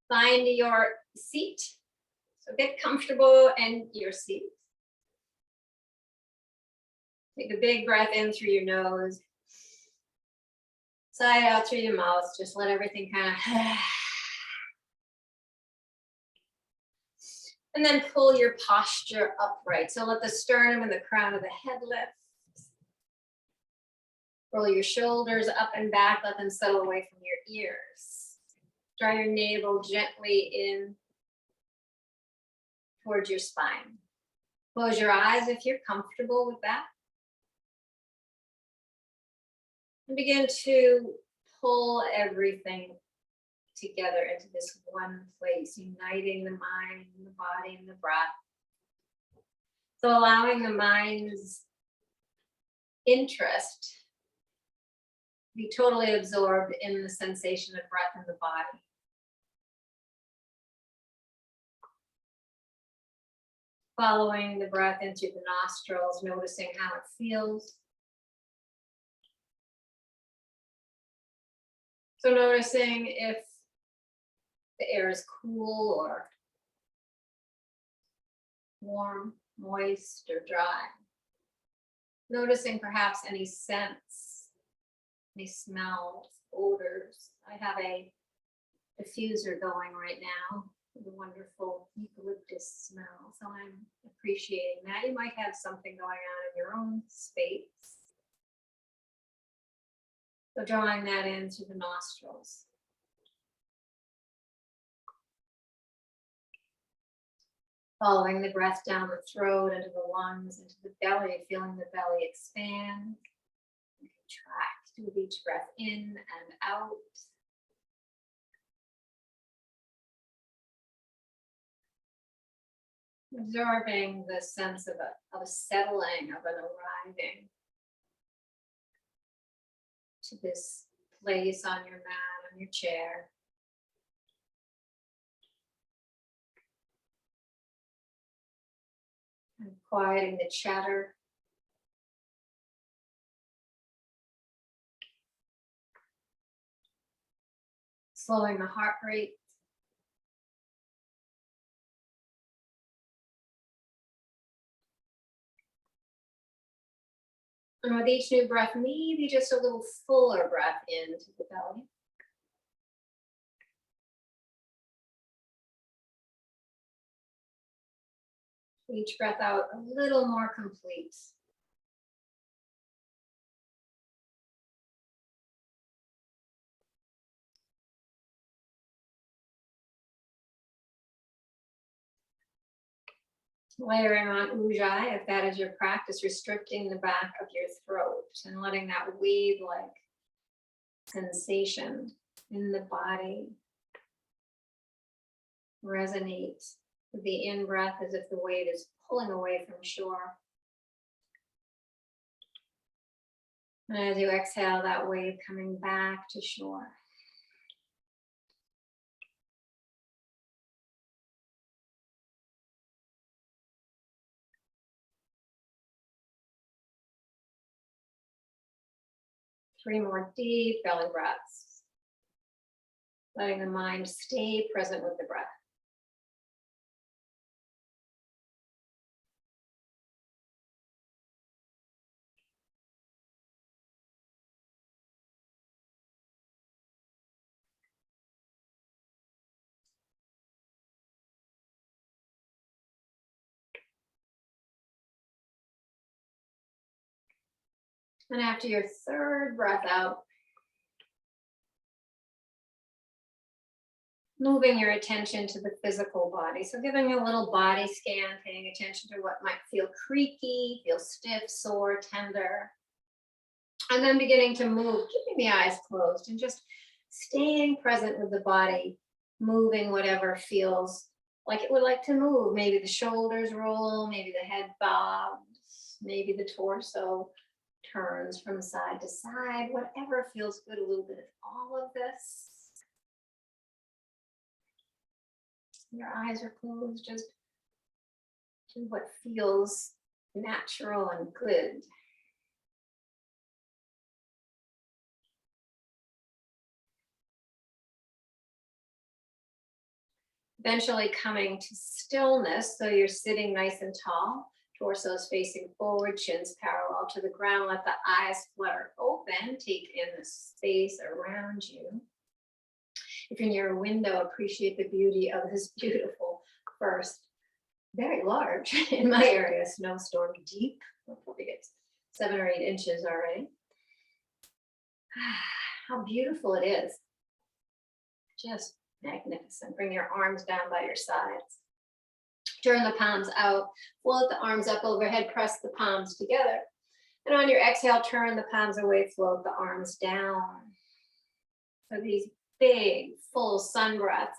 Find your seat. So get comfortable in your seat. Take a big breath in through your nose. Sigh out through your mouth. Just let everything kind of... And then pull your posture upright. So let the sternum and the crown of the head lift. Roll your shoulders up and back. Let them settle away from your ears. Draw your navel gently in towards your spine. Close your eyes if you're comfortable with that. And begin to pull everything together into this one place, uniting the mind and the body and the breath. So allowing the mind's interest to be totally absorbed in the sensation of breath in the body. Following the breath in through the nostrils, noticing how it feels. So noticing if the air is cool or warm, moist or dry. Noticing perhaps any scents, any smells, odors. I have a diffuser going right now with a wonderful eucalyptus smell. So I'm appreciating that. You might have something going on in your own space. So drawing that in through the nostrils. Following the breath down the throat, into the lungs, into the belly, feeling the belly expand and contract with each breath in and out. Absorbing the sense of a settling, of an arriving to this place on your mat, on your chair. And quieting the chatter. Slowing the heart rate. And with each new breath, maybe just a little fuller breath into the belly. Each breath out a little more complete. Layering on ujjayi, if that is your practice, restricting the back of your throat and letting that wave-like sensation in the body resonate with the in-breath as if the wave is pulling away from shore. And as you exhale, that wave coming back to shore. Three more deep belly breaths. Letting the mind stay present with the breath. And after your third breath out, moving your attention to the physical body. So giving a little body scan, paying attention to what might feel creaky, feel stiff, sore, tender. And then beginning to move, keeping the eyes closed and just staying present with the body, moving whatever feels like it would like to move. Maybe the shoulders roll, maybe the head bobs, maybe the torso turns from side to side, whatever feels good, a little bit of all of this. Your eyes are closed, just do what feels natural and good. Eventually coming to stillness. So you're sitting nice and tall, torso is facing forward, chins parallel to the ground. Let the eyes flutter open. Take in the space around you. If you're near a window, appreciate the beauty of this beautiful first, very large in my area, snowstorm, deep. We'll probably get 7 or 8 inches already. How beautiful it is. Just magnificent. Bring your arms down by your sides. Turn the palms out. Float the arms up overhead. Press the palms together. And on your exhale, turn the palms away. Float the arms down. So these big, full sun breaths.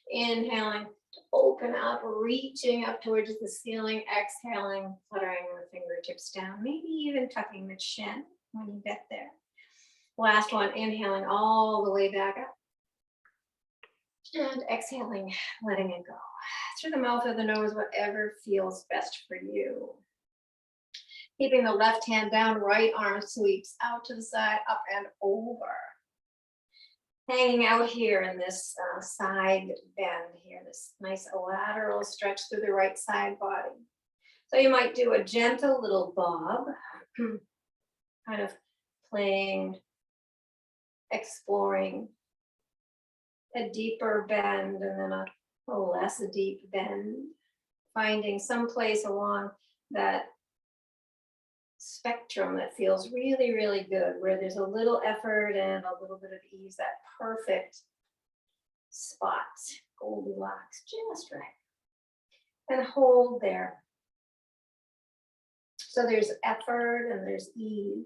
Inhaling to open up, reaching up towards the ceiling. Exhaling, fluttering the fingertips down. Maybe even tucking the chin when you get there. Last one, inhaling all the way back up. And exhaling, letting it go. Through the mouth or the nose, whatever feels best for you. Keeping the left hand down, right arm sweeps out to the side, up and over. Hanging out here in this side bend here, this nice lateral stretch through the right side body. So you might do a gentle little bob, kind of playing, exploring a deeper bend and then a less deep bend, finding some place along that spectrum that feels really, really good, where there's a little effort and a little bit of ease, that perfect spot, Goldilocks, just right. And hold there. So there's effort and there's ease.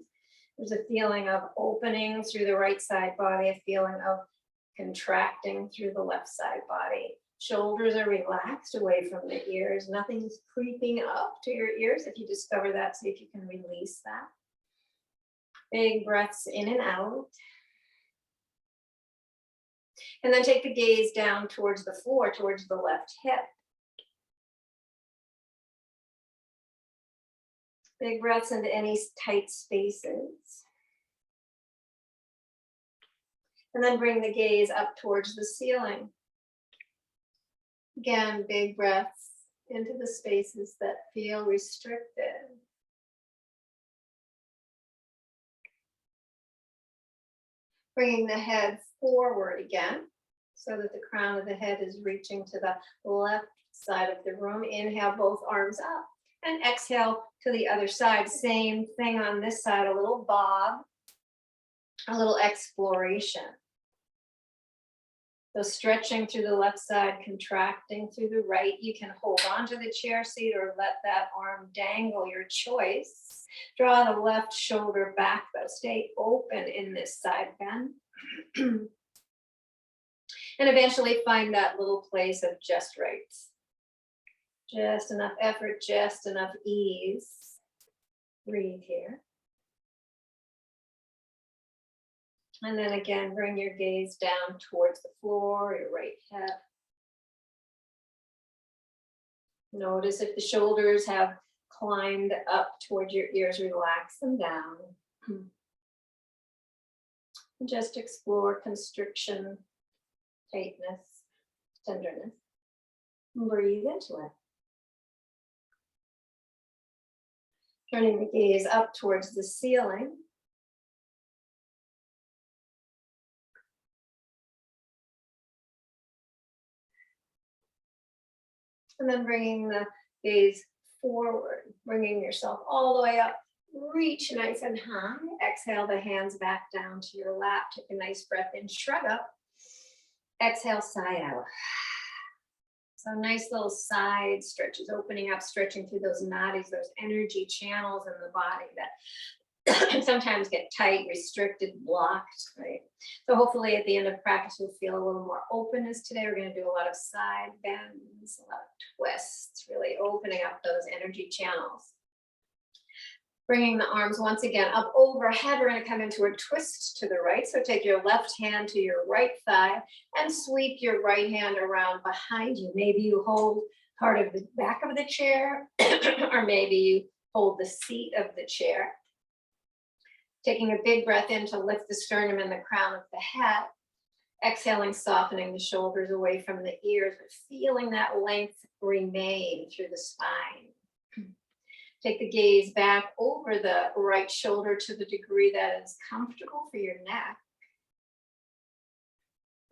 There's a feeling of opening through the right side body, a feeling of contracting through the left side body. Shoulders are relaxed away from the ears. Nothing's creeping up to your ears. If you discover that, see if you can release that. Big breaths in and out. And then take the gaze down towards the floor, towards the left hip. Big breaths into any tight spaces. And then bring the gaze up towards the ceiling. Again, big breaths into the spaces that feel restricted. Bringing the head forward again, so that the crown of the head is reaching to the left side of the room. Inhale, both arms up. And exhale to the other side. Same thing on this side, a little bob, a little exploration. So stretching through the left side, contracting through the right. You can hold onto the chair seat or let that arm dangle, your choice. Draw the left shoulder back though. Stay open in this side bend. And eventually find that little place of just right. Just enough effort, just enough ease. Breathe here. And then again, bring your gaze down towards the floor, your right hip. Notice if the shoulders have climbed up towards your ears, relax them down. And just explore constriction, tightness, tenderness. Breathe into it. Turning the gaze up towards the ceiling. And then bringing the gaze forward, bringing yourself all the way up. Reach nice and high. Exhale the hands back down to your lap. Take a nice breath in, shrug up. Exhale, sigh out. So nice little side stretches, opening up, stretching through those nadis, those energy channels in the body that sometimes get tight, restricted, blocked, right? So hopefully at the end of practice, we'll feel a little more openness today. We're going to do a lot of side bends, a lot of twists, really opening up those energy channels. Bringing the arms once again up overhead. We're going to come into a twist to the right. So take your left hand to your right thigh and sweep your right hand around behind you. Maybe you hold part of the back of the chair, or maybe you hold the seat of the chair. Taking a big breath in to lift the sternum and the crown of the head. Exhaling, softening the shoulders away from the ears, but feeling that length remain through the spine. Take the gaze back over the right shoulder to the degree that is comfortable for your neck.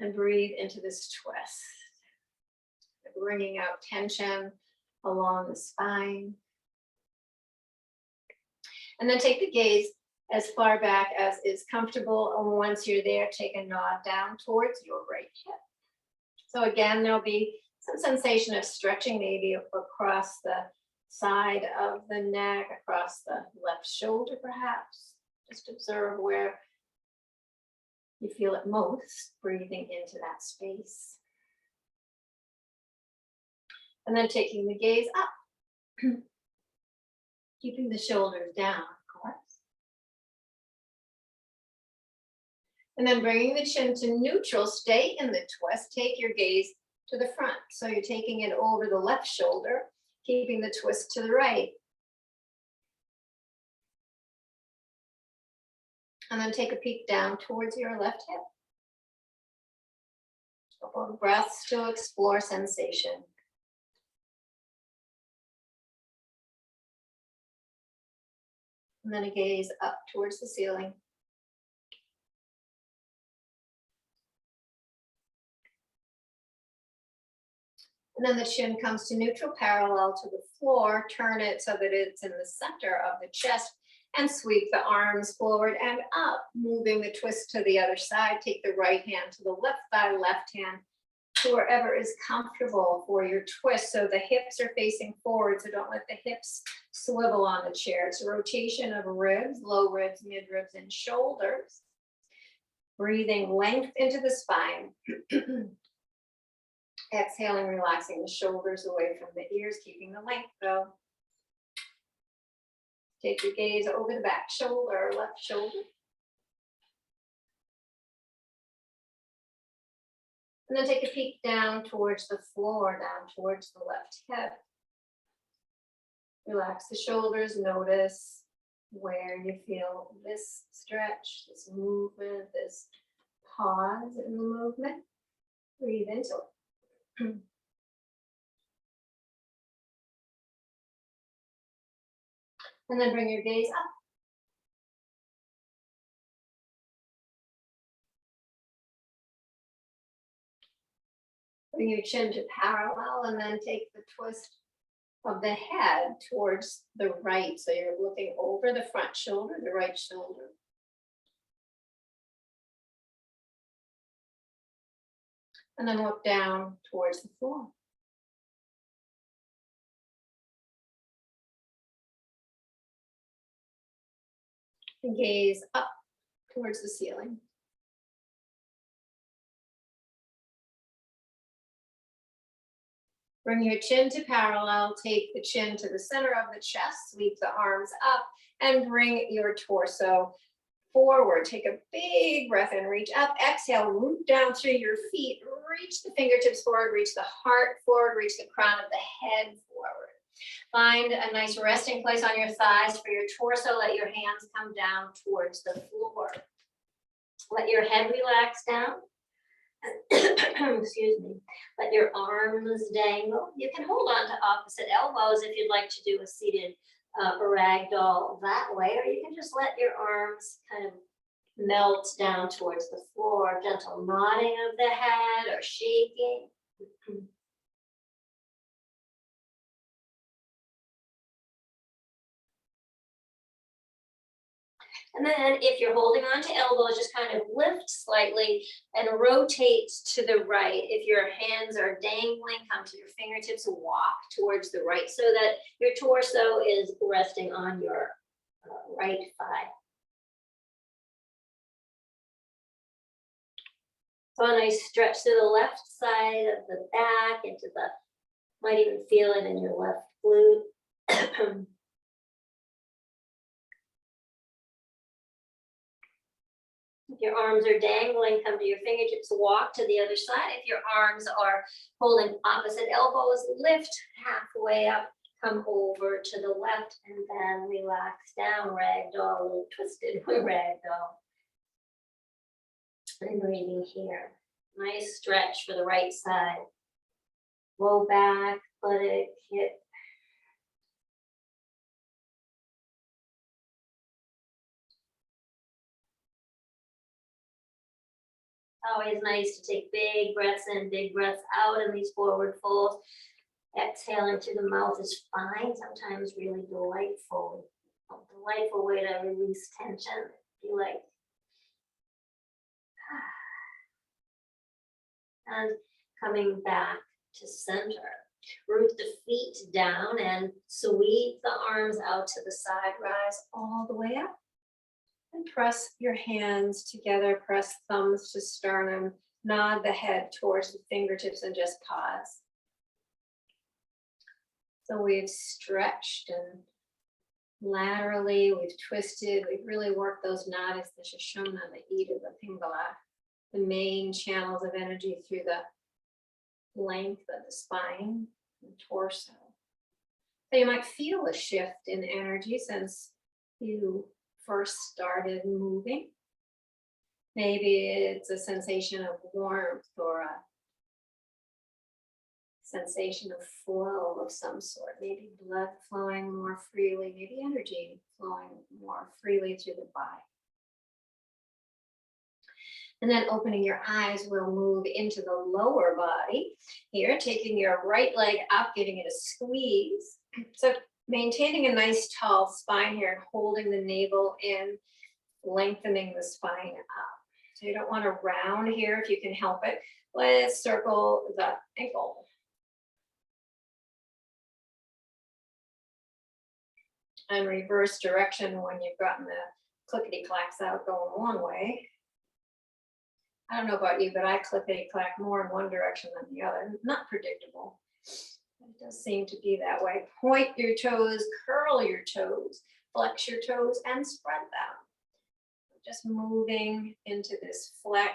And breathe into this twist. Bringing out tension along the spine. And then take the gaze as far back as is comfortable. And once you're there, take a nod down towards your right hip. So again, there'll be some sensation of stretching maybe across the side of the neck, across the left shoulder perhaps. Just observe where you feel it most, breathing into that space. And then taking the gaze up, keeping the shoulders down, of course. And then bringing the chin to neutral, stay in the twist, take your gaze to the front. So you're taking it over the left shoulder, keeping the twist to the right. And then take a peek down towards your left hip. Couple of breaths to explore sensation. And then a gaze up towards the ceiling. And then the chin comes to neutral, parallel to the floor. Turn it so that it's in the center of the chest and sweep the arms forward and up, moving the twist to the other side. Take the right hand to the left thigh, left hand to wherever is comfortable for your twist. So the hips are facing forward, so don't let the hips swivel on the chair. It's a rotation of ribs, low ribs, mid ribs, and shoulders. Breathing length into the spine. Exhaling, relaxing the shoulders away from the ears, keeping the length though. Take your gaze over the back shoulder, left shoulder. And then take a peek down towards the floor, down towards the left hip. Relax the shoulders, notice where you feel this stretch, this movement, this pause in the movement. Breathe into it. And then bring your gaze up. Bring your chin to parallel and then take the twist of the head towards the right. So you're looking over the front shoulder, the right shoulder. And then look down towards the floor. And gaze up towards the ceiling. Bring your chin to parallel, take the chin to the center of the chest, sweep the arms up, and bring your torso forward. Take a big breath in, reach up, exhale, root down through your feet, reach the fingertips forward, reach the heart forward, reach the crown of the head forward. Find a nice resting place on your thighs for your torso. Let your hands come down towards the floor. Let your head relax down. Excuse me. Let your arms dangle. You can hold on to opposite elbows if you'd like to do a seated ragdoll that way, or you can just let your arms kind of melt down towards the floor. Gentle nodding of the head or shaking. And then if you're holding on to elbows, just kind of lift slightly and rotate to the right. If your hands are dangling, come to your fingertips, walk towards the right so that your torso is resting on your right thigh. So a nice stretch to the left side of the back, into the, might even feel it in your left glute. If your arms are dangling, come to your fingertips, walk to the other side. If your arms are holding opposite elbows, lift halfway up, come over to the left, and then relax down, ragdoll, a little twisted ragdoll. And breathing here. Nice stretch for the right side. Low back, buttock, hip. Always nice to take big breaths in, big breaths out in these forward folds. Exhaling through the mouth is fine, sometimes really delightful. A delightful way to release tension. Be like, and coming back to center. Root the feet down and sweep the arms out to the side. Rise all the way up. And press your hands together, press thumbs to sternum, nod the head towards the fingertips and just pause. So we've stretched and laterally, we've twisted, we've really worked those nadis, the Shavasana, the Ida, the Pingala, the main channels of energy through the length of the spine and torso. So you might feel a shift in energy since you first started moving. Maybe it's a sensation of warmth or a sensation of flow of some sort. Maybe blood flowing more freely, maybe energy flowing more freely through the body. And then opening your eyes, we'll move into the lower body. Here, taking your right leg up, giving it a squeeze. So maintaining a nice tall spine here and holding the navel in, lengthening the spine up. So you don't want to round here if you can help it. Let's circle the ankle. And reverse direction when you've gotten the clickety-clacks out going one way. I don't know about you, but I clickety-clack more in one direction than the other. Not predictable. It does seem to be that way. Point your toes, curl your toes, flex your toes, and spread them. Just moving into this flex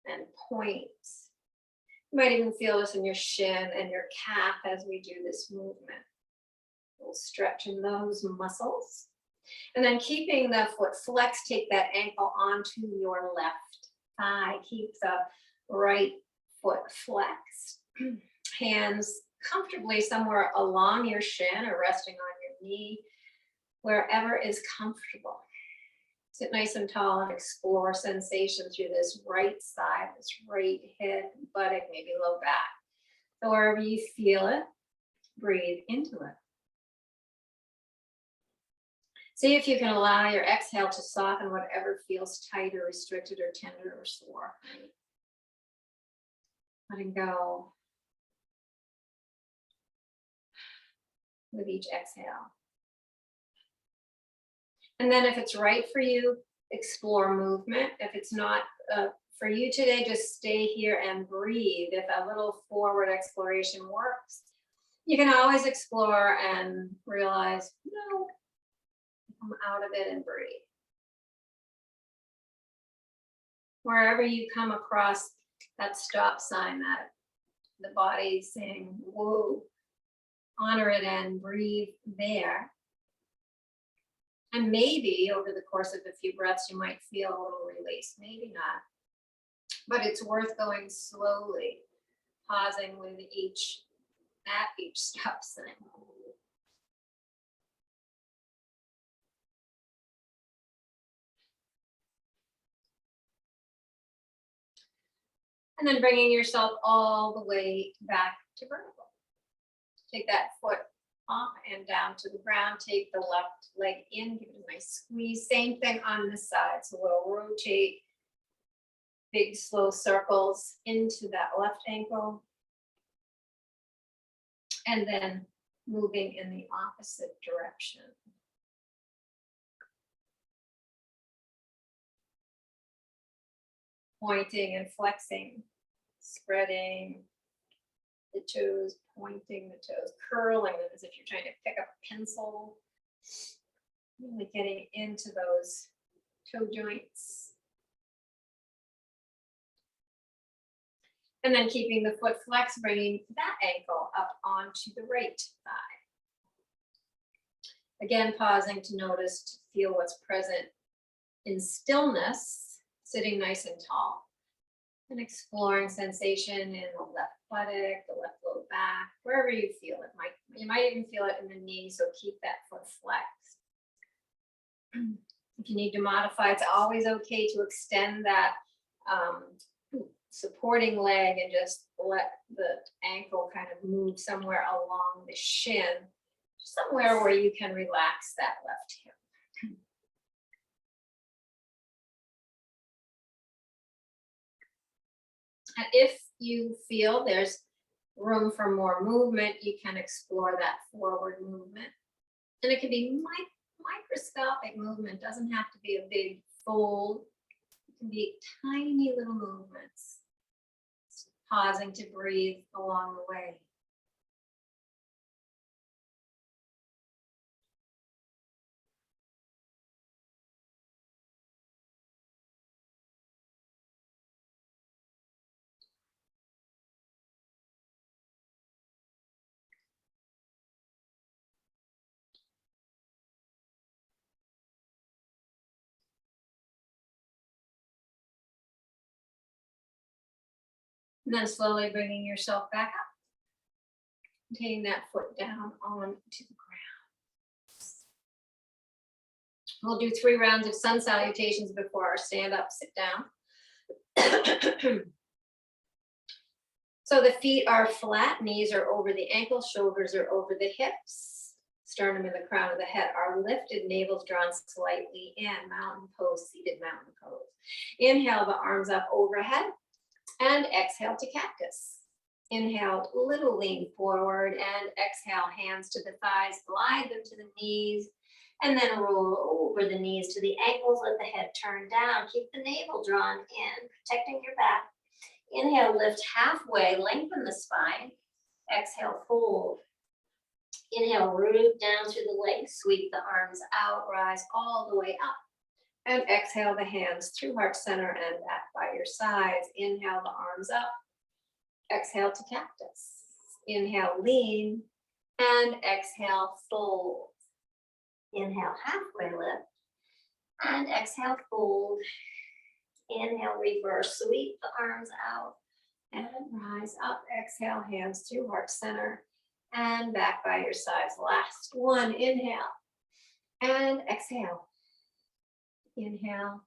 and point. You might even feel this in your shin and your calf as we do this movement. We'll stretch in those muscles. And then keeping the foot flexed, take that ankle onto your left thigh. Keep the right foot flexed. Hands comfortably somewhere along your shin or resting on your knee, wherever is comfortable. Sit nice and tall and explore sensation through this right side, this right head, buttock, maybe low back. So wherever you feel it, breathe into it. See if you can allow your exhale to soften whatever feels tight or restricted or tender or sore. Letting go with each exhale. And then if it's right for you, explore movement. If it's not for you today, just stay here and breathe. If a little forward exploration works, you can always explore and realize, no, come out of it and breathe. Wherever you come across that stop sign, that the body's saying, whoa, honor it and breathe there. And maybe over the course of a few breaths, you might feel a little release, maybe not. But it's worth going slowly, pausing with at each stop sign. And then bringing yourself all the way back to vertical. Take that foot off and down to the ground. Take the left leg in, give it a nice squeeze. Same thing on this side. So we'll rotate big slow circles into that left ankle. And then moving in the opposite direction. Pointing and flexing, spreading the toes, pointing the toes, curling them as if you're trying to pick up a pencil. Really getting into those toe joints. And then keeping the foot flexed, bringing that ankle up onto the right thigh. Again, pausing to notice, to feel what's present in stillness, sitting nice and tall. And exploring sensation in the left buttock, the left low back, wherever you feel it. You might even feel it in the knee, so keep that foot flexed. If you need to modify, it's always okay to extend that supporting leg and just let the ankle kind of move somewhere along the shin, somewhere where you can relax that left hip. And if you feel there's room for more movement, you can explore that forward movement. And it can be microscopic movement, doesn't have to be a big fold. It can be tiny little movements, pausing to breathe along the way. And then slowly bringing yourself back up. Taking that foot down onto the ground. We'll do 3 rounds of sun salutations before our stand up, sit down. So the feet are flat, knees are over the ankles, shoulders are over the hips. Sternum and the crown of the head are lifted, navel's drawn slightly in, mountain pose, seated mountain pose. Inhale the arms up overhead and exhale to cactus. Inhale, little lean forward, and exhale, hands to the thighs, glide them to the knees, and then roll over the knees to the ankles, let the head turn down, keep the navel drawn in, protecting your back. Inhale, lift halfway, lengthen the spine. Exhale, fold. Inhale, root down through the legs, sweep the arms out, rise all the way up. And exhale the hands through heart center and back by your sides. Inhale the arms up. Exhale to cactus. Inhale, lean. And exhale, fold. Inhale, halfway lift. And exhale, fold. Inhale, reverse, sweep the arms out. And rise up. Exhale, hands through heart center. And back by your sides. Last one, inhale. And exhale. Inhale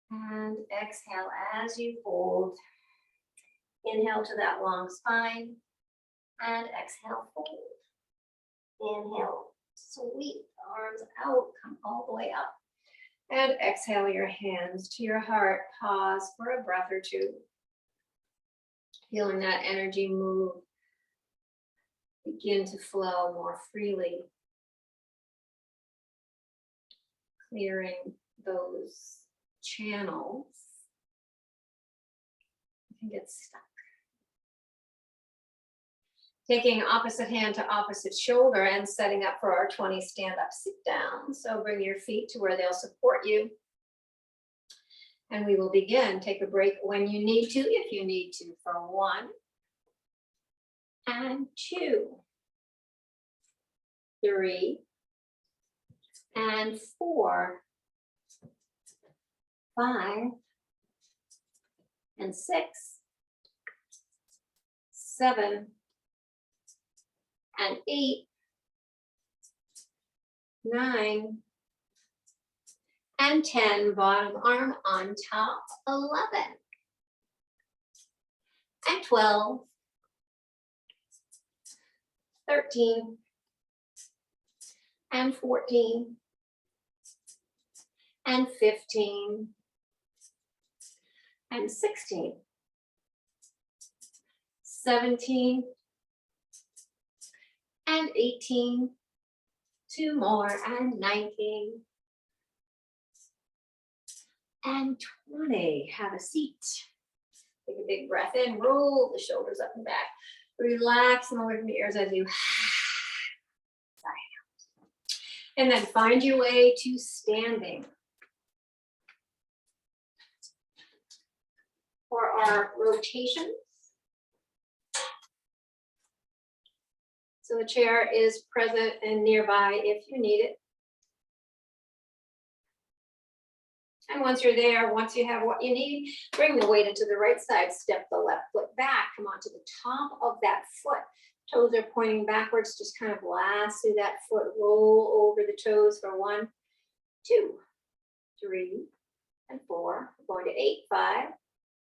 and exhale as you fold. Inhale to that long spine and exhale, fold. Inhale, sweep the arms out, come all the way up. And exhale your hands to your heart. Pause for a breath or two. Feeling that energy move, begin to flow more freely. Clearing those channels. You can get stuck. Taking opposite hand to opposite shoulder and setting up for our 20 stand up, sit down. So bring your feet to where they'll support you. And we will begin. Take a break when you need to, if you need to, for 1 and 2, 3 and 4, 5 and 6, 7 and 8, 9 and 10. Bottom arm on top. 11 and 12, 13 and 14 and 15 and 16, 17 and 18, 2 more, and 19 and 20. Have a seat. Take a big breath in, roll the shoulders up and back. Relax them away from the ears as you sigh out. And then find your way to standing. For our rotations. So the chair is present and nearby if you need it. And once you're there, once you have what you need, bring the weight into the right side, step the left foot back, come onto the top of that foot. Toes are pointing backwards, just kind of lasso that foot, roll over the toes for 1, 2, 3, and 4. We're going to 8, 5,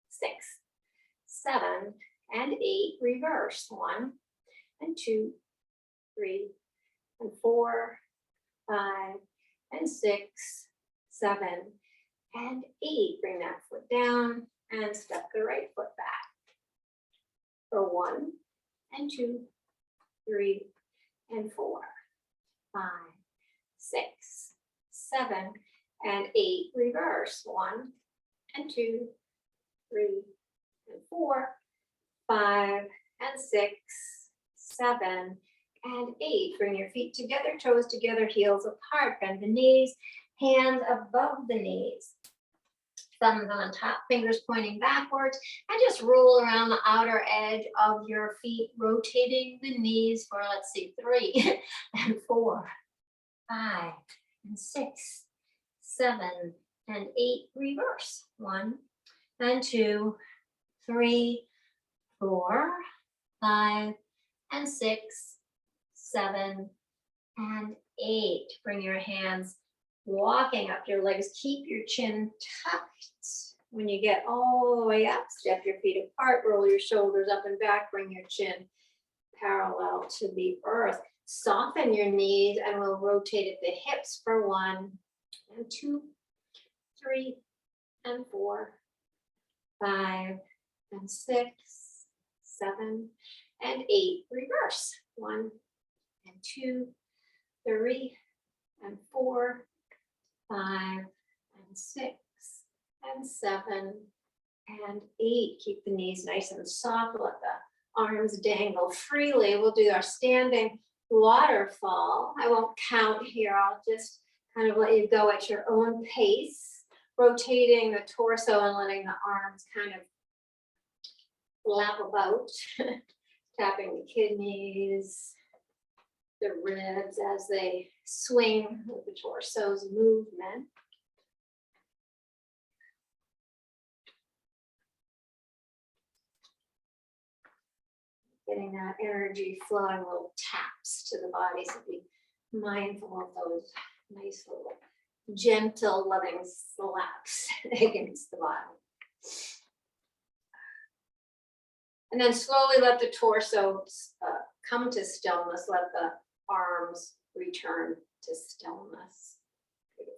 6, 7, and 8. Reverse. 1, and 2, 3, and 4, 5, and 6, 7, and 8. Bring that foot down and step the right foot back. For 1, and 2, 3, and 4, 5, 6, 7, and 8. Reverse. 1, and 2, 3, and 4, 5, and 6, 7, and 8. Bring your feet together, toes together, heels apart. Bend the knees, hands above the knees. Thumbs on top, fingers pointing backwards, and just roll around the outer edge of your feet, rotating the knees for, let's see, 3, and 4, 5, and 6, 7, and 8. Reverse. 1, and 2, 3, 4, 5, and 6, 7, and 8. Bring your hands walking up your legs. Keep your chin tucked. When you get all the way up, step your feet apart, roll your shoulders up and back, bring your chin parallel to the earth. Soften your knees and we'll rotate at the hips for 1, and 2, 3, and 4, 5, and 6, 7, and 8. Reverse. 1, and 2, 3, and 4, 5, and 6, and 7, and 8. Keep the knees nice and soft. Let the arms dangle freely. We'll do our standing waterfall. I won't count here. I'll just kind of let you go at your own pace, rotating the torso and letting the arms kind of lap about, tapping the kidneys, the ribs as they swing with the torso's movement. Getting that energy flowing, little taps to the body, so be mindful of those nice little gentle loving slaps against the body. And then slowly let the torso come to stillness. Let the arms return to stillness. Beautiful.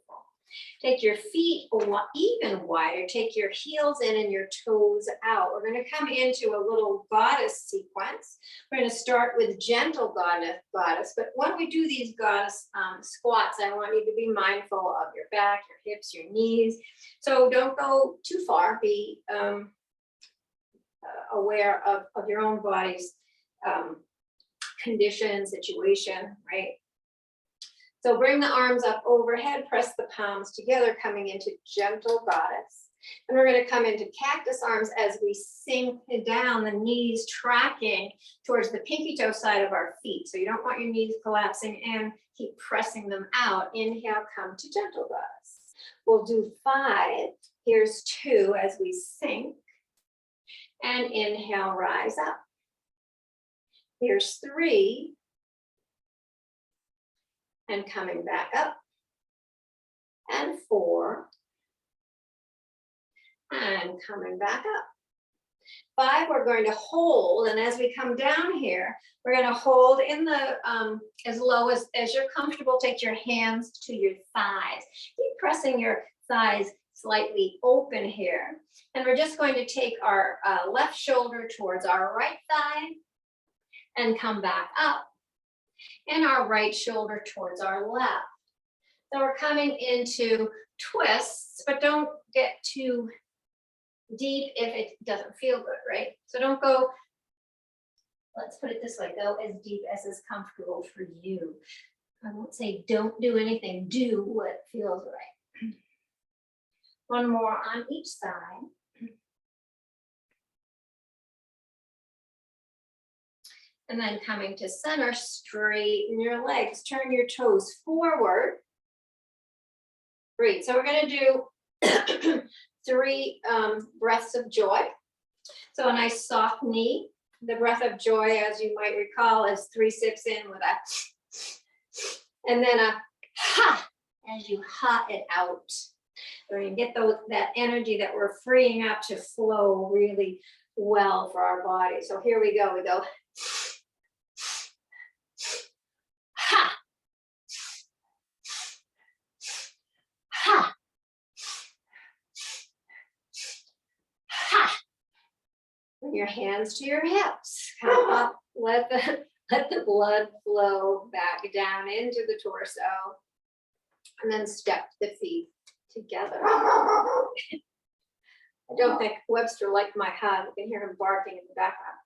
Take your feet even wider. Take your heels in and your toes out. We're going to come into a little goddess sequence. We're going to start with gentle goddess. But when we do these goddess squats, I want you to be mindful of your back, your hips, your knees. So don't go too far. Be aware of your own body's condition, situation, right? So bring the arms up overhead, press the palms together, coming into gentle goddess. And we're going to come into cactus arms as we sink down, the knees tracking towards the pinky toe side of our feet. So you don't want your knees collapsing in, keep pressing them out. Inhale, come to gentle goddess. We'll do 5. Here's 2 as we sink. And inhale, rise up. Here's 3. And coming back up. And 4. And coming back up. 5, we're going to hold. And as we come down here, we're going to hold in the, as low as you're comfortable. Take your hands to your thighs. Keep pressing your thighs slightly open here. And we're just going to take our left shoulder towards our right thigh and come back up. And our right shoulder towards our left. So we're coming into twists, but don't get too deep if it doesn't feel good, right? So don't go, let's put it this way, go as deep as is comfortable for you. I won't say don't do anything, do what feels right. One more on each side. And then coming to center, straighten your legs, turn your toes forward. Great, so we're gonna do 3 breaths of joy. So a nice soft knee. The breath of joy, as you might recall, is 3 sips in with a, and then a ha as you ha it out. So you get that energy that we're freeing up to flow really well for our body. So here we go. We go ha, ha, ha. Bring your hands to your hips. Come up. Let the blood flow back down into the torso. And then step the feet together. I don't think Webster liked my hug. You can hear him barking in the background.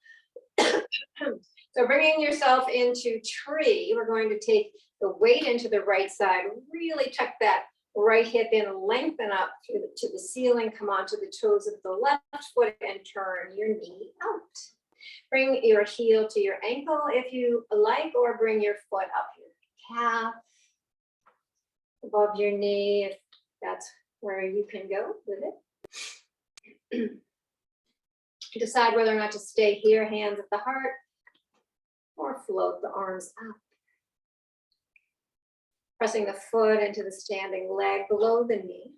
So bringing yourself into tree, we're going to take the weight into the right side. Really tuck that right hip in, lengthen up to the ceiling, come onto the toes of the left foot and turn your knee out. Bring your heel to your ankle if you like, or bring your foot up your calf, above your knee, if that's where you can go with it. Decide whether or not to stay here, hands at the heart, or float the arms up. Pressing the foot into the standing leg below the knee,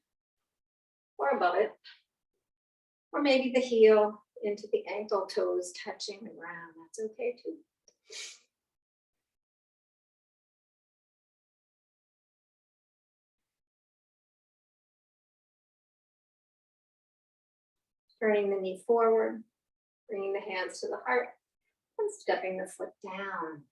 or above it, or maybe the heel into the ankle, toes touching the ground. That's okay too. Turning the knee forward, bringing the hands to the heart, and stepping the foot down.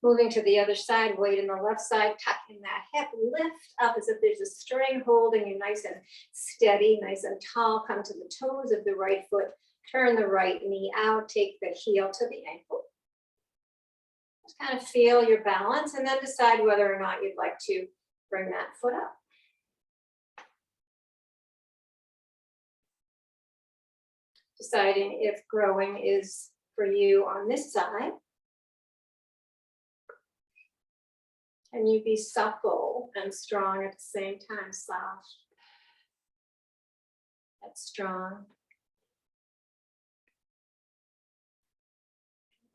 Moving to the other side, weight in the left side, tucking that hip, lift up as if there's a string holding you nice and steady, nice and tall. Come to the toes of the right foot, turn the right knee out, take the heel to the ankle. Just kind of feel your balance and then decide whether or not you'd like to bring that foot up. Deciding if growing is for you on this side. Can you be supple and strong at the same time? Soft. That's strong.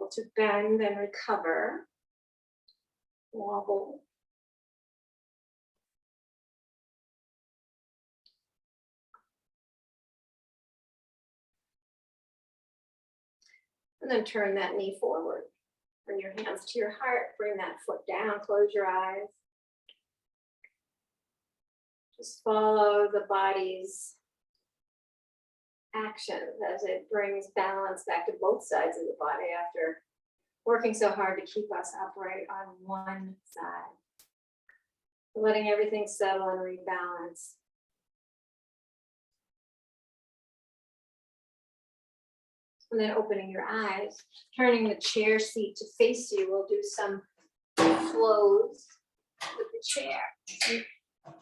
Able to bend and recover. Wobble. And then turn that knee forward. Bring your hands to your heart. Bring that foot down. Close your eyes. Just follow the body's actions as it brings balance back to both sides of the body after working so hard to keep us upright on one side. Letting everything settle and rebalance. And then opening your eyes, turning the chair seat to face you. We'll do some flows with the chair.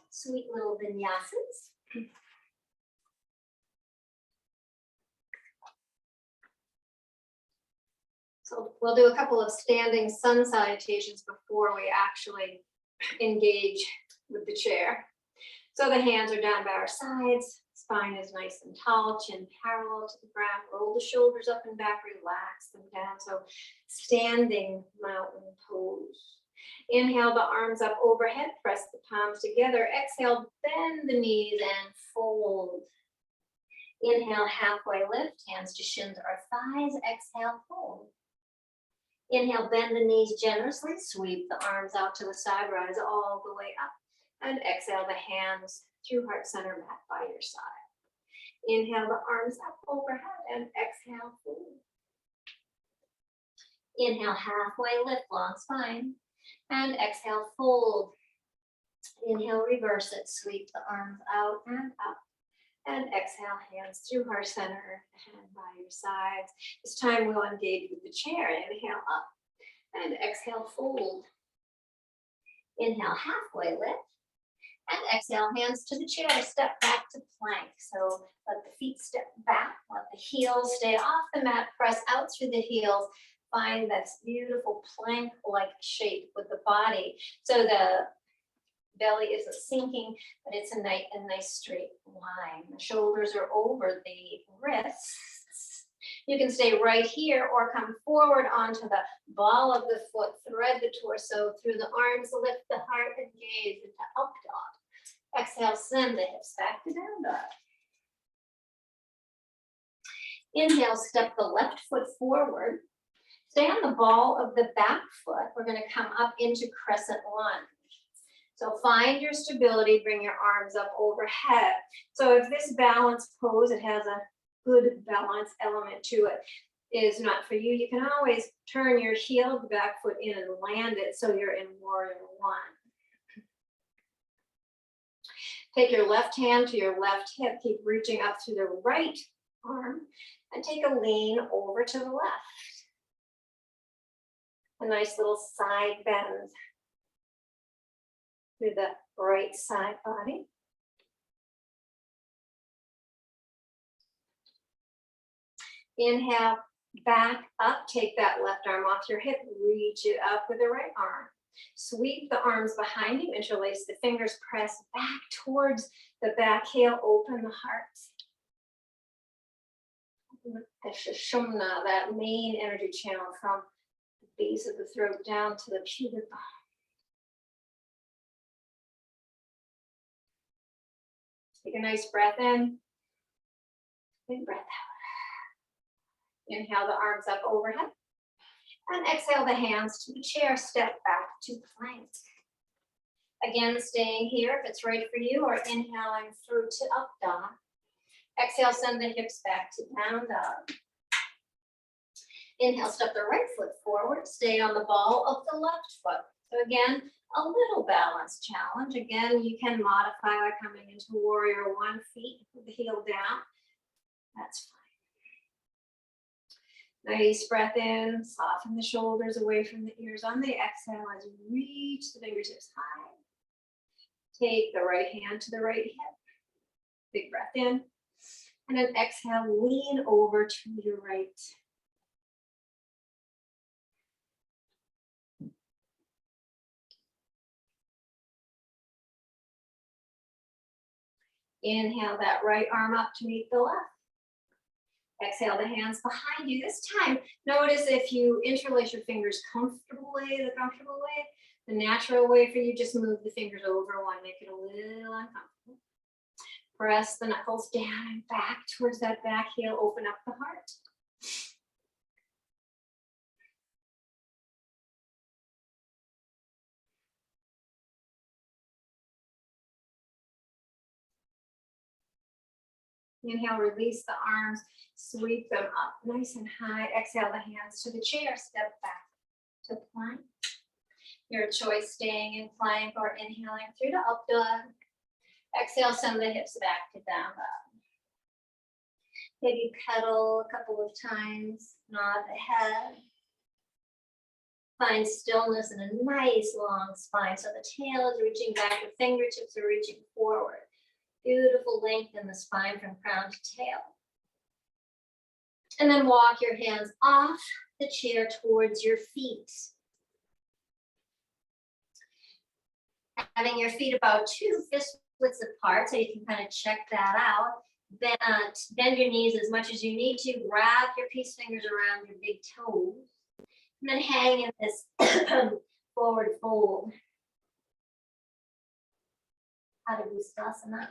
Sweet little vinyasas. So we'll do a couple of standing sun salutations before we actually engage with the chair. So the hands are down by our sides. Spine is nice and tall, chin parallel to the ground. Roll the shoulders up and back, relax them down. So standing mountain pose. Inhale the arms up overhead, press the palms together. Exhale, bend the knees and fold. Inhale, halfway lift, hands to shins or thighs. Exhale, fold. Inhale, bend the knees generously. Sweep the arms out to the side, rise all the way up. And exhale the hands through heart center mat by your side. Inhale the arms up overhead and exhale, fold. Inhale, halfway lift, long spine. And exhale, fold. Inhale, reverse it. Sweep the arms out and up. And exhale, hands through heart center and by your sides. This time we'll engage with the chair. Inhale up and exhale, fold. Inhale, halfway lift. And exhale, hands to the chair, step back to plank. So let the feet step back, let the heels stay off the mat, press out through the heels. Find this beautiful plank-like shape with the body. So the belly isn't sinking, but it's a nice straight line. The shoulders are over the wrists. You can stay right here or come forward onto the ball of the foot, thread the torso through the arms, lift the heart and gaze into up dog. Exhale, send the hips back to down dog. Inhale, step the left foot forward. Stay on the ball of the back foot. We're going to come up into Crescent Lunge. So find your stability, bring your arms up overhead. So if this balance pose, it has a good balance element to it, is not for you, you can always turn your heel of the back foot in and land it so you're in Warrior One. Take your left hand to your left hip, keep reaching up through the right arm, and take a lean over to the left. A nice little side bend through the right side body. Inhale, back up, take that left arm off your hip, reach it up with the right arm. Sweep the arms behind you, interlace the fingers, press back towards the back heel, open the heart. The Shavasana, that main energy channel from the base of the throat down to the pubic bone. Take a nice breath in, big breath out. Inhale the arms up overhead. And exhale the hands to the chair, step back to plank. Again, staying here if it's right for you, or inhaling through to up dog. Exhale, send the hips back to down dog. Inhale, step the right foot forward, stay on the ball of the left foot. So again, a little balance challenge. Again, you can modify by coming into Warrior One, feet with the heel down. That's fine. Nice breath in, soften the shoulders away from the ears on the exhale as you reach the fingertips high. Take the right hand to the right hip. Big breath in. And then exhale, lean over to your right. Inhale that right arm up to meet the left. Exhale the hands behind you. This time, notice if you interlace your fingers comfortably, the comfortable way, the natural way for you, just move the fingers over one, make it a little uncomfortable. Press the knuckles down and back towards that back heel, open up the heart. Inhale, release the arms, sweep them up nice and high. Exhale the hands to the chair, step back to plank. Your choice, staying in plank or inhaling through to up dog. Exhale, send the hips back to down dog. Maybe pedal a couple of times, nod the head. Find stillness in a nice long spine. So the tail is reaching back, the fingertips are reaching forward. Beautiful length in the spine from crown to tail. And then walk your hands off the chair towards your feet. Having your feet about 2 fist widths apart, so you can kind of check that out. Bend your knees as much as you need to. Wrap your peace fingers around your big toes. And then hang in this forward fold. Shavasana.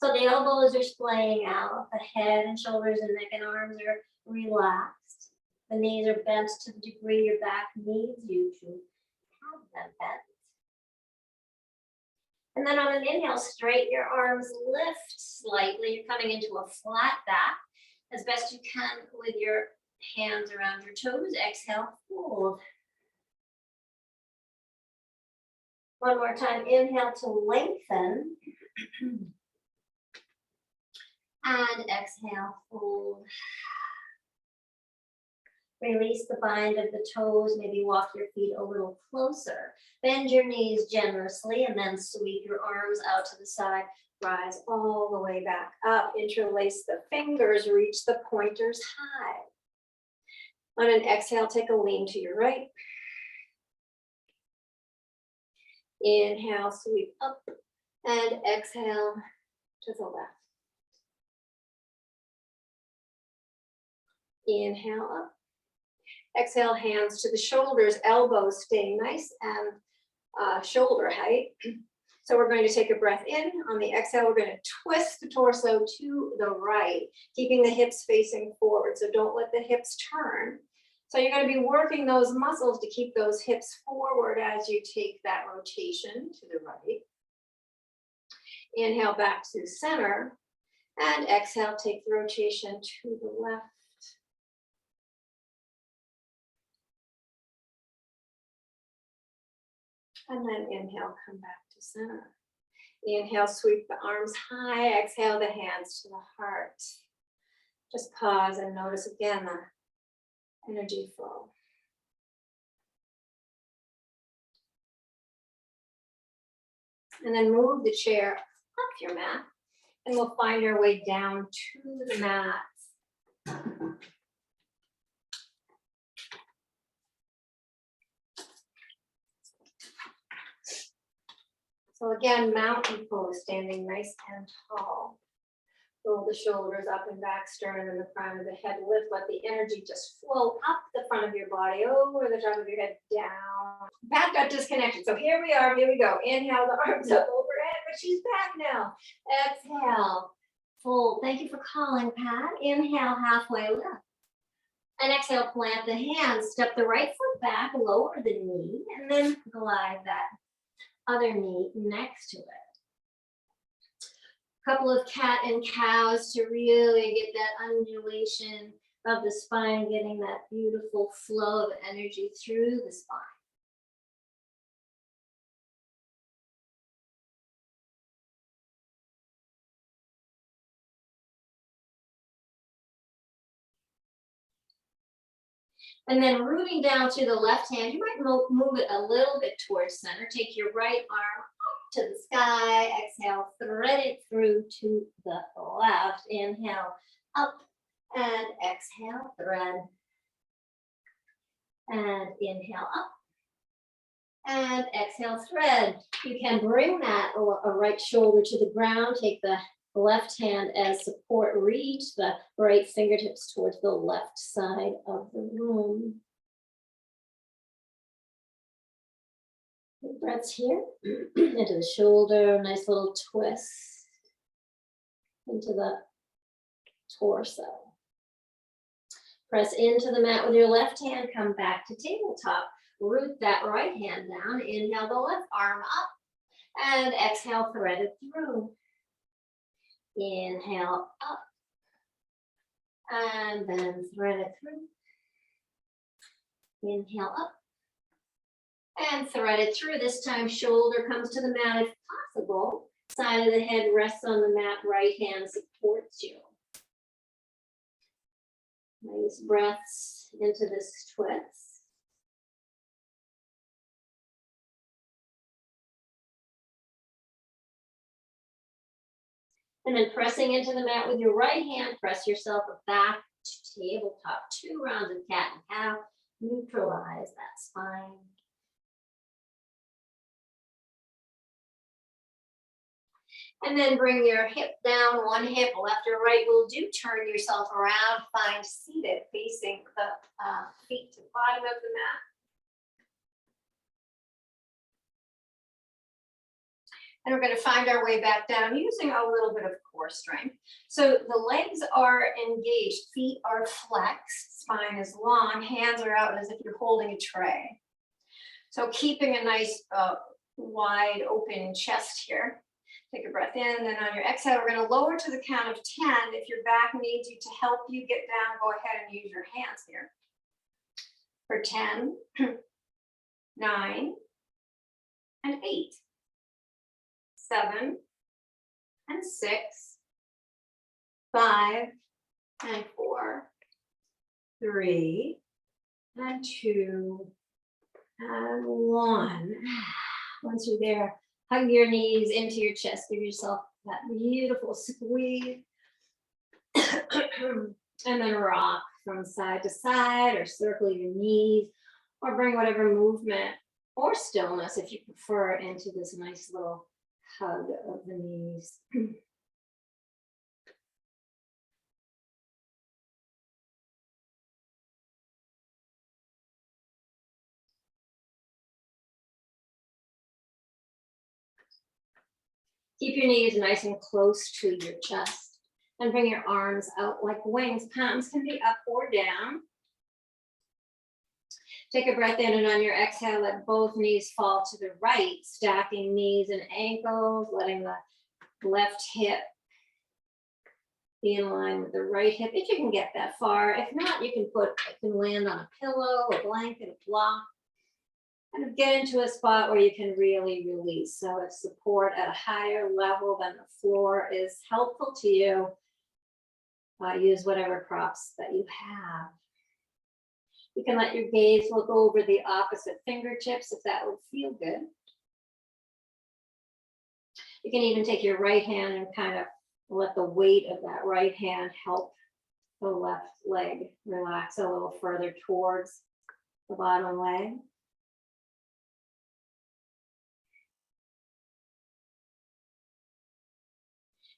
So the elbows are splaying out, the head and shoulders and neck and arms are relaxed. The knees are bent to the degree your back needs you to have them bent. And then on an inhale, straighten your arms, lift slightly. You're coming into a flat back as best you can with your hands around your toes. Exhale, fold. One more time, inhale to lengthen. And exhale, fold. Release the bind of the toes, maybe walk your feet a little closer. Bend your knees generously and then sweep your arms out to the side. Rise all the way back up. Interlace the fingers, reach the pointers high. On an exhale, take a lean to your right. Inhale, sweep up, and exhale to the left. Inhale up. Exhale, hands to the shoulders, elbows stay nice and shoulder height. So we're going to take a breath in. On the exhale, we're going to twist the torso to the right, keeping the hips facing forward. So don't let the hips turn. So you're going to be working those muscles to keep those hips forward as you take that rotation to the right. Inhale back to center, and exhale, take the rotation to the left. And then inhale, come back to center. Inhale, sweep the arms high. Exhale, the hands to the heart. Just pause and notice again the energy flow. And then move the chair off your mat, and we'll find our way down to the mat. So again, mountain pose, standing nice and tall. Roll the shoulders up and back, sternum and the crown of the head lift. Let the energy just flow up the front of your body, over the top of your head, down. Pat got disconnected, so here we are, here we go. Inhale, the arms up overhead, but she's back now. Exhale, fold. Thank you for calling, Pat. Inhale, halfway lift. And exhale, plant the hands. Step the right foot back, lower the knee, and then glide that other knee next to it. Couple of cat and cows to really get that undulation of the spine, getting that beautiful flow of energy through the spine. And then rooting down to the left hand, you might move it a little bit towards center. Take your right arm up to the sky. Exhale, thread it through to the left. Inhale, up, and exhale, thread. And inhale, up, and exhale, thread. You can bring that right shoulder to the ground. Take the left hand as support, reach the right fingertips towards the left side of the room. Big breaths here, into the shoulder, nice little twist into the torso. Press into the mat with your left hand, come back to tabletop. Root that right hand down, inhale the left arm up, and exhale, thread it through. Inhale up, and then thread it through. Inhale up, and thread it through. This time, shoulder comes to the mat if possible. Side of the head rests on the mat, right hand supports you. Nice breaths into this twist. And then pressing into the mat with your right hand, press yourself back to tabletop. 2 rounds of cat and cow. Neutralize that spine. And then bring your hip down, one hip, left or right will do. Turn yourself around, find seated, facing the feet to the bottom of the mat. And we're going to find our way back down using a little bit of core strength. So the legs are engaged, feet are flexed, spine is long, hands are out as if you're holding a tray. So keeping a nice wide open chest here. Take a breath in, then on your exhale, we're going to lower to the count of 10. If your back needs you to help you get down, go ahead and use your hands here. For 10, 9, and 8. 7, and 6, 5, and 4, 3, and 2, and 1. Once you're there, hug your knees into your chest. Give yourself that beautiful squeeze. And then rock from side to side, or circle your knees, or bring whatever movement or stillness if you prefer, into this nice little hug of the knees. Keep your knees nice and close to your chest and bring your arms out like wings. Palms can be up or down. Take a breath in, and on your exhale, let both knees fall to the right, stacking knees and ankles, letting the left hip be in line with the right hip, if you can get that far. If not, you can land on a pillow, a blanket, a block. Kind of get into a spot where you can really release. So if support at a higher level than the floor is helpful to you, use whatever props that you have. You can let your gaze look over the opposite fingertips if that would feel good. You can even take your right hand and kind of let the weight of that right hand help the left leg relax a little further towards the bottom leg.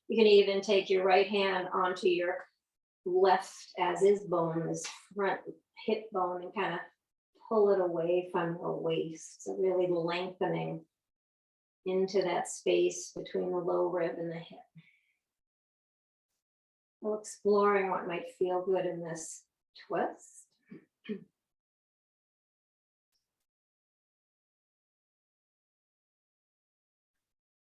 You can even take your right hand onto your left as is bone, this front hip bone, and kind of pull it away from the waist. So really lengthening into that space between the low rib and the hip. Well, exploring what might feel good in this twist.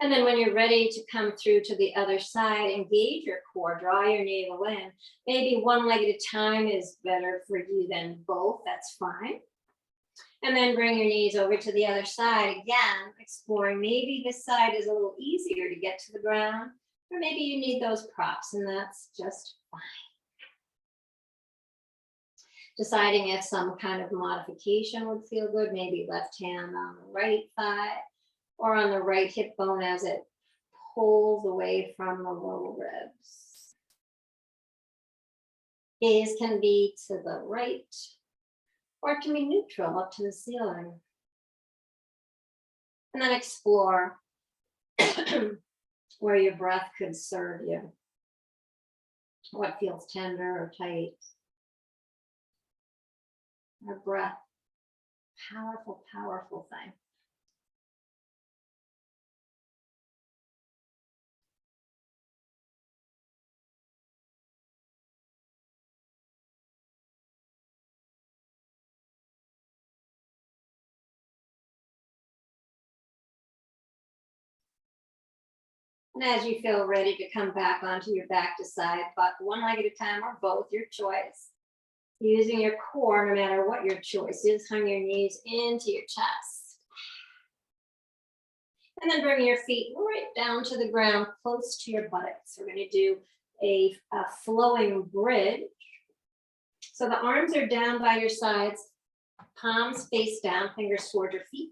And then when you're ready to come through to the other side, engage your core, draw your navel in. Maybe one leg at a time is better for you than both, that's fine. And then bring your knees over to the other side, again, exploring maybe this side is a little easier to get to the ground, or maybe you need those props, and that's just fine. Deciding if some kind of modification would feel good, maybe left hand on the right thigh, or on the right hip bone as it pulls away from the low ribs. Gaze can be to the right, or it can be neutral up to the ceiling. And then explore where your breath could serve you. What feels tender or tight. Our breath, powerful, powerful thing. And as you feel ready to come back onto your back to side, but one leg at a time or both, your choice. Using your core, no matter what your choice is, hung your knees into your chest. And then bring your feet right down to the ground, close to your buttocks. We're going to do a flowing bridge. So the arms are down by your sides, palms face down, fingers toward your feet.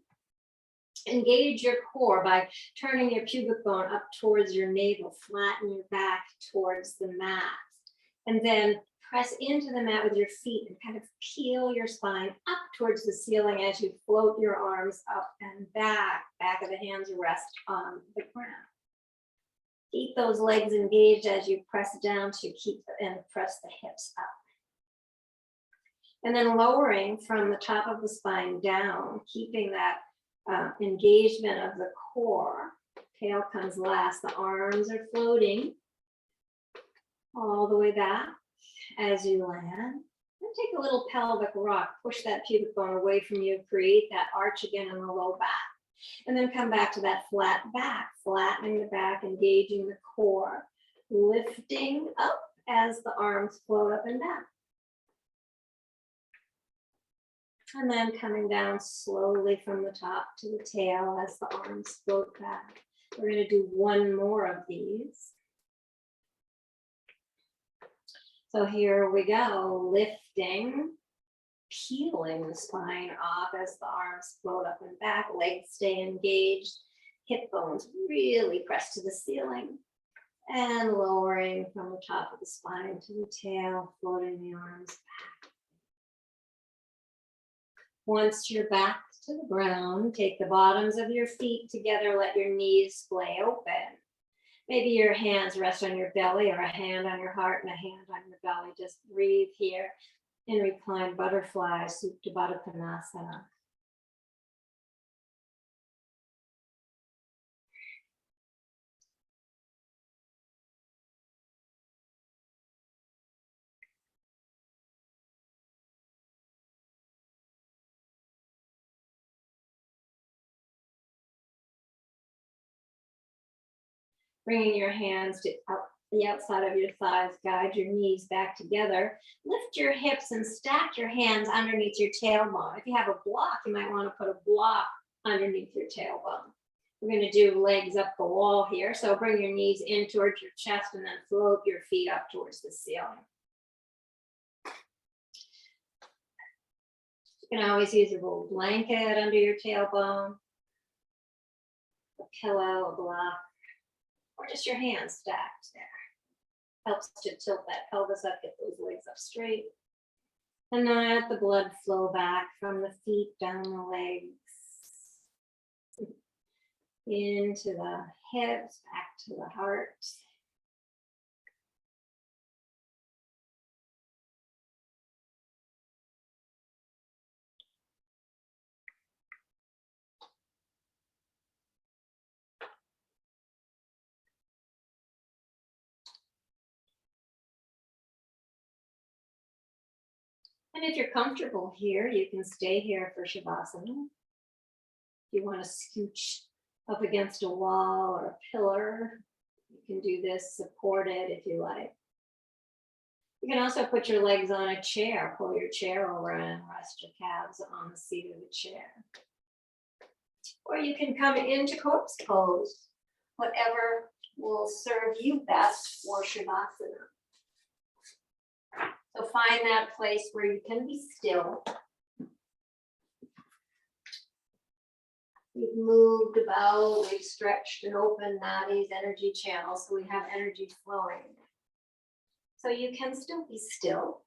Engage your core by turning your pubic bone up towards your navel, flatten your back towards the mat, and then press into the mat with your feet and kind of peel your spine up towards the ceiling as you float your arms up and back. Back of the hands rest on the ground. Keep those legs engaged as you press down to keep and press the hips up. And then lowering from the top of the spine down, keeping that engagement of the core. Tail comes last. The arms are floating all the way back as you land. And take a little pelvic rock. Push that pubic bone away from you. Create that arch again in the low back. And then come back to that flat back. Flattening the back, engaging the core. Lifting up as the arms float up and down. And then coming down slowly from the top to the tail as the arms float back. We're going to do one more of these. So here we go, lifting, peeling the spine off as the arms float up and back, legs stay engaged, hip bones really press to the ceiling, and lowering from the top of the spine to the tail, floating the arms back. Once you're back to the ground. Take the bottoms of your feet together. Let your knees splay open. Maybe your hands rest on your belly, or a hand on your heart and a hand on your belly. Just breathe here in reclined butterfly, Supta Baddha Konasana. Bringing your hands to the outside of your thighs, guide your knees back together. Lift your hips and stack your hands underneath your tailbone. If you have a block, you might want to put a block underneath your tailbone. We're going to do legs up the wall here. So bring your knees in towards your chest and then float your feet up towards the ceiling. You can always use a little blanket under your tailbone, a pillow, a block, or just your hands stacked there. Helps to tilt that pelvis up, get those legs up straight. And let the blood flow back from the feet down the legs, into the hips, back to the heart. And if you're comfortable here, you can stay here for Shavasana. If you want to scooch up against a wall or a pillar, you can do this supported if you like. You can also put your legs on a chair, pull your chair over and rest your calves on the seat of the chair. Or you can come into corpse pose, whatever will serve you best for Shavasana. So find that place where you can be still. We've moved about, we've stretched and opened Nadi's energy channels, so we have energy flowing. So you can still be still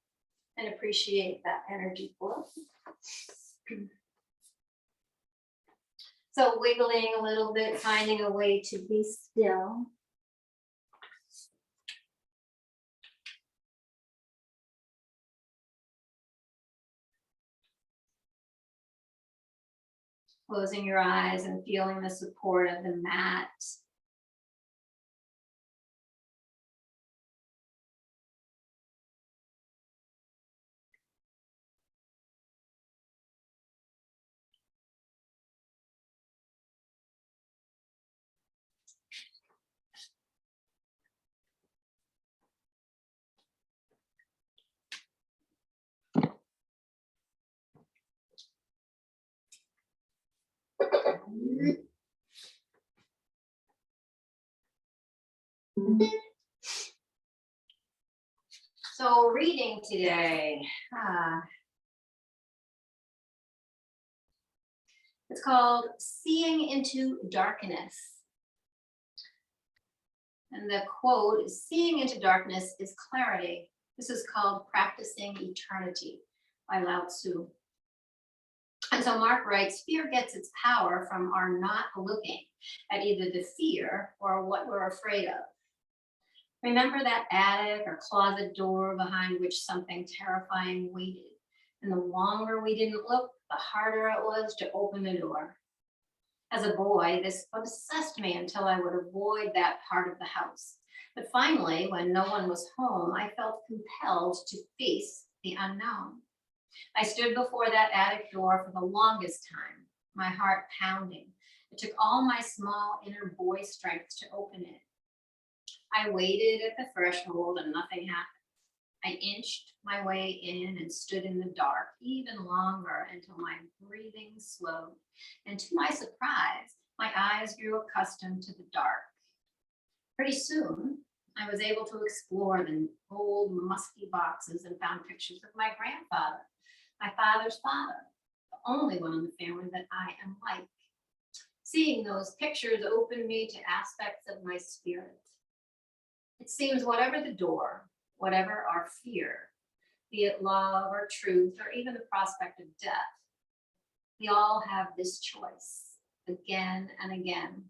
and appreciate that energy flow. So wiggling a little bit, finding a way to be still. Closing your eyes and feeling the support of the mat. So reading today, it's called Seeing into Darkness. And the quote is, "Seeing into darkness is clarity. This is called practicing eternity," by Lao Tzu. And so Mark writes, fear gets its power from our not looking at either the fear or what we're afraid of. Remember that attic or closet door behind which something terrifying waited? And the longer we didn't look, the harder it was to open the door. As a boy, this obsessed me until I would avoid that part of the house. But finally, when no one was home, I felt compelled to face the unknown. I stood before that attic door for the longest time, my heart pounding. It took all my small inner boy strength to open it. I waited at the threshold and nothing happened. I inched my way in and stood in the dark even longer until my breathing slowed. And to my surprise, my eyes grew accustomed to the dark. Pretty soon, I was able to explore the old musty boxes and found pictures of my grandfather, my father's father, the only one in the family that I am like. Seeing those pictures opened me to aspects of my spirit. It seems whatever the door, whatever our fear, be it love or truth or even the prospect of death, We all have this choice again and again,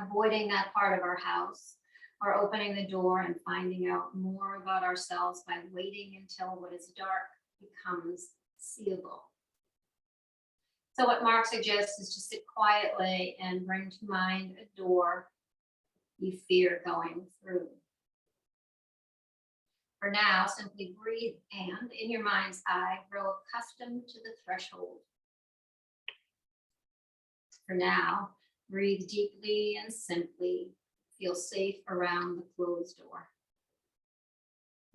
avoiding that part of our house or opening the door and finding out more about ourselves by waiting until what is dark becomes seeable. So what Mark suggests is to sit quietly and bring to mind a door you fear going through. For now, simply breathe and, in your mind's eye, grow accustomed to the threshold. For now, breathe deeply and simply. Feel safe around the closed door.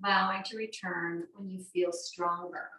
Vowing to return when you feel stronger.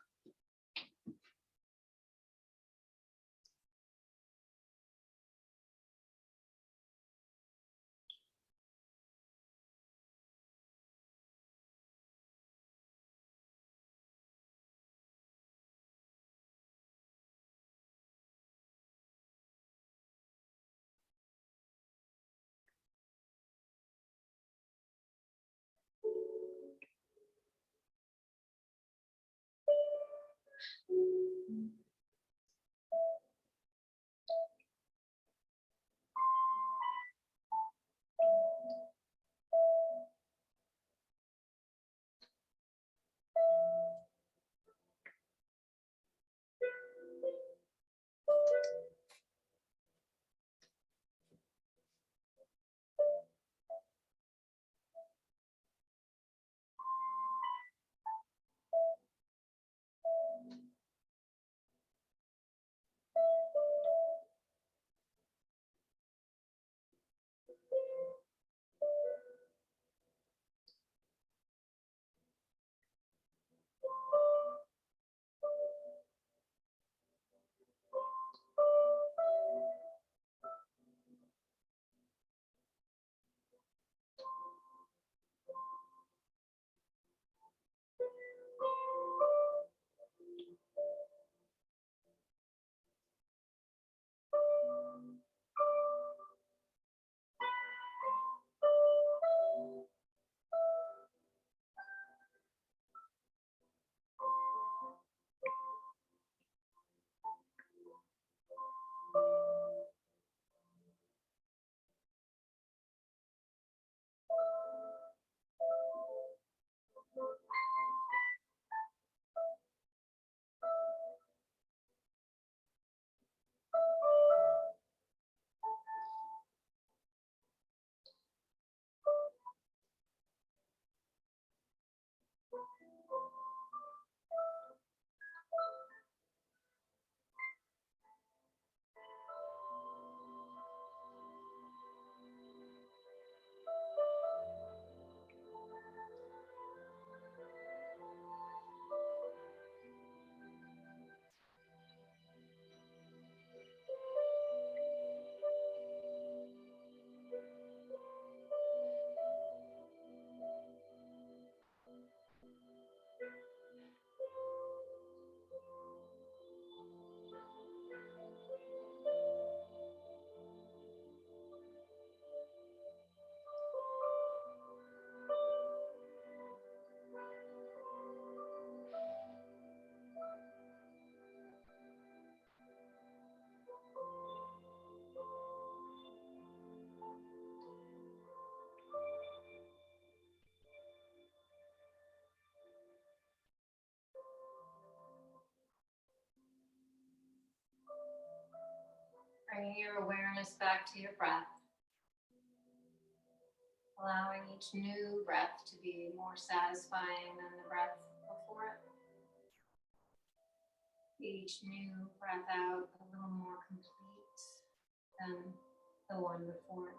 Bringing your awareness back to your breath. Allowing each new breath to be more satisfying than the breath before it. Each new breath out a little more complete than the one before.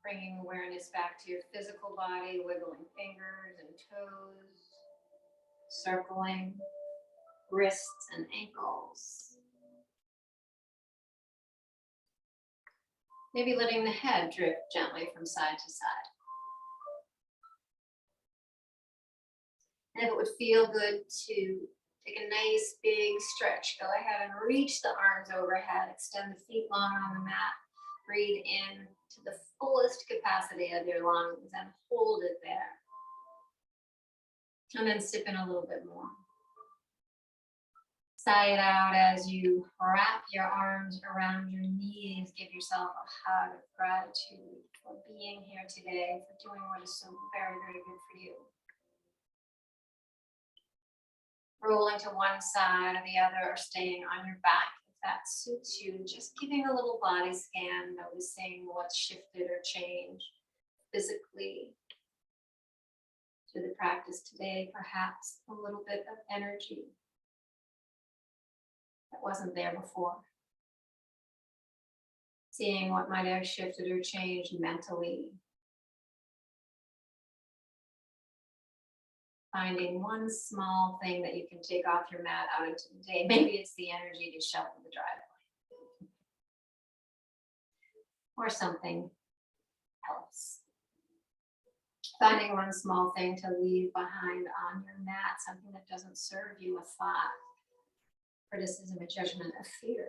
Bringing awareness back to your physical body, wiggling fingers and toes, circling wrists and ankles. Maybe letting the head drift gently from side to side. And if it would feel good to take a nice big stretch, go ahead and reach the arms overhead, extend the feet long on the mat, breathe in to the fullest capacity of your lungs and hold it there. And then sip in a little bit more. Sigh it out as you wrap your arms around your knees. Give yourself a hug of gratitude for being here today, for doing what is so very, very good for you. Rolling to one side or the other, or staying on your back if that suits you. Just giving a little body scan, noticing what's shifted or changed physically through the practice today. Perhaps a little bit of energy that wasn't there before. Seeing what might have shifted or changed mentally. Finding one small thing that you can take off your mat out into the day. Maybe it's the energy to shovel the driveway. Or something else. Finding one small thing to leave behind on your mat, something that doesn't serve you, a thought, criticism, a judgment, a fear.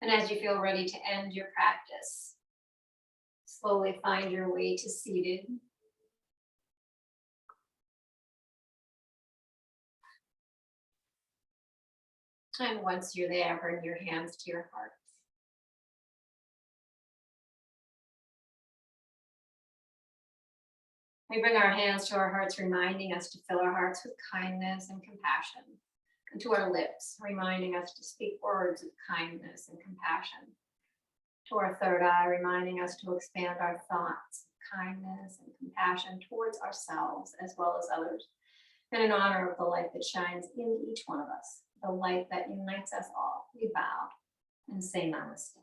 And as you feel ready to end your practice, slowly find your way to seated. And once you're there, bring your hands to your heart. We bring our hands to our hearts, reminding us to fill our hearts with kindness and compassion, and to our lips, reminding us to speak words of kindness and compassion. To our third eye, reminding us to expand our thoughts of kindness and compassion towards ourselves as well as others, and in honor of the light that shines in each one of us, the light that unites us all. We bow and say namaste.